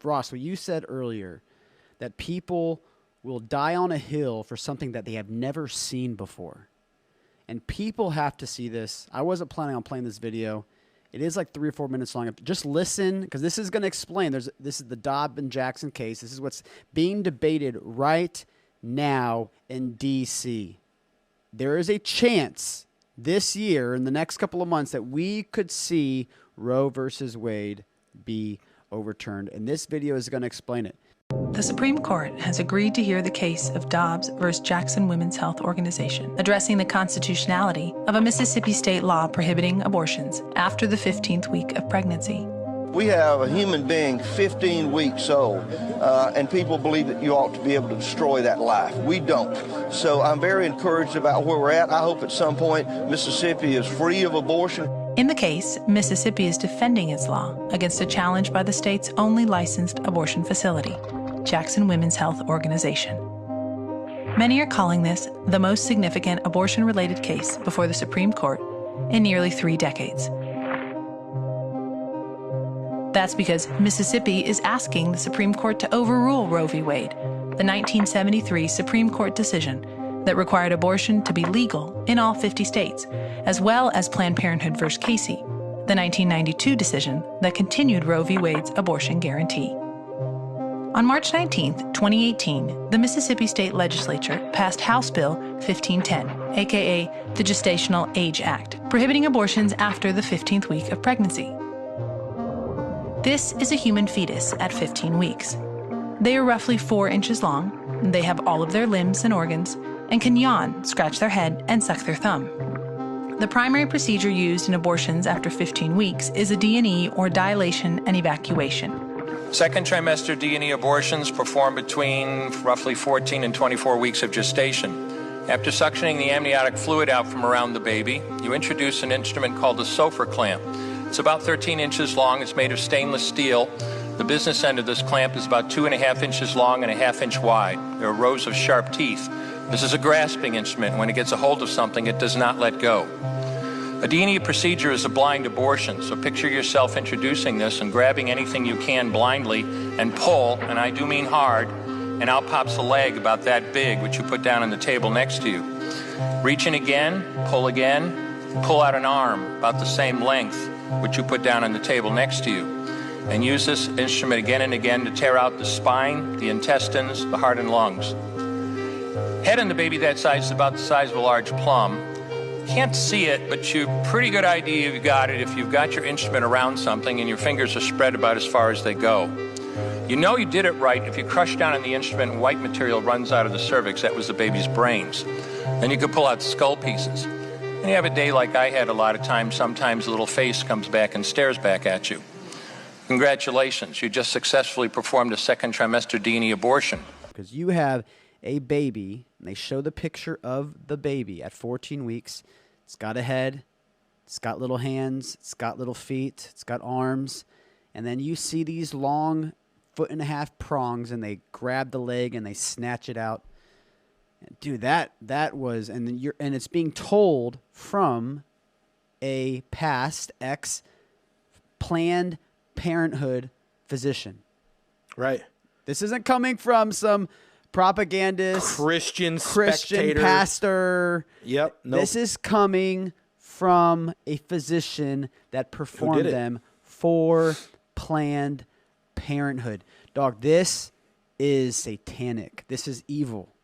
Ross, what you said earlier, that people will die on a hill for something that they have never seen before. And people have to see this. I wasn't planning on playing this video. It is like 3 or 4 minutes long. Just listen, because this is going to explain. This is the Dobbs and Jackson case. This is what's being debated right now in D.C. There is a chance this year, in the next couple of months, that we could see Roe versus Wade be overturned. And this video is going to explain it. The Supreme Court has agreed to hear the case of Dobbs versus Jackson Women's Health Organization, addressing the constitutionality of a Mississippi state law prohibiting abortions after the 15th week of pregnancy. We have a human being 15 weeks old, and people believe that you ought to be able to destroy that life. We don't. So I'm very encouraged about where we're at. I hope at some point Mississippi is free of abortion. In the case, Mississippi is defending its law against a challenge by the state's only licensed abortion facility, Jackson Women's Health Organization. Many are calling this the most significant abortion-related case before the Supreme Court in nearly 3 decades. That's because Mississippi is asking the Supreme Court to overrule Roe v. Wade, the 1973 Supreme Court decision that required abortion to be legal in all 50 states, as well as Planned Parenthood v. Casey, the 1992 decision that continued Roe v. Wade's abortion guarantee. On March 19, 2018, the Mississippi State Legislature passed House Bill 1510, aka the Gestational Age Act, prohibiting abortions after the 15th week of pregnancy. This is a human fetus at 15 weeks. They are roughly 4 inches long, they have all of their limbs and organs, and can yawn, scratch their head, and suck their thumb. The primary procedure used in abortions after 15 weeks is a D&E, or dilation and evacuation. Second trimester D&E abortions performed between roughly 14 and 24 weeks of gestation. After suctioning the amniotic fluid out from around the baby, you introduce an instrument called a Sofer clamp. It's about 13 inches long. It's made of stainless steel. The business end of this clamp is about 2.5 inches long and 1/2 inch wide. There are rows of sharp teeth. This is a grasping instrument. When it gets a hold of something, it does not let go. A D&E procedure is a blind abortion, so picture yourself introducing this and grabbing anything you can blindly and pull, and I do mean hard, and out pops a leg about that big, which you put down on the table next to you. Reach in again, pull out an arm about the same length, which you put down on the table next to you, and use this instrument again and again to tear out the spine, the intestines, the heart, and lungs. Head on the baby that size is about the size of a large plum. Can't see it, but you've a pretty good idea you've got it if you've got your instrument around something and your fingers are spread about as far as they go. You know you did it right if you crush down on the instrument and white material runs out of the cervix. That was the baby's brains. Then you could pull out skull pieces. And you have a day like I had a lot of times, sometimes a little face comes back and stares back at you. Congratulations, you just successfully performed a second trimester D&E abortion. Because you have a baby, and they show the picture of the baby at 14 weeks. It's got a head, it's got little hands, it's got little feet, it's got arms, and then you see these long 1.5 foot prongs, and they grab the leg and they snatch it out. Dude, that was, and it's being told from a past Planned Parenthood physician. Right. This isn't coming from some propagandist, Christian pastor. Yep. Nope. This is coming from a physician that performed them for Planned Parenthood. Dog, this is satanic. This is evil.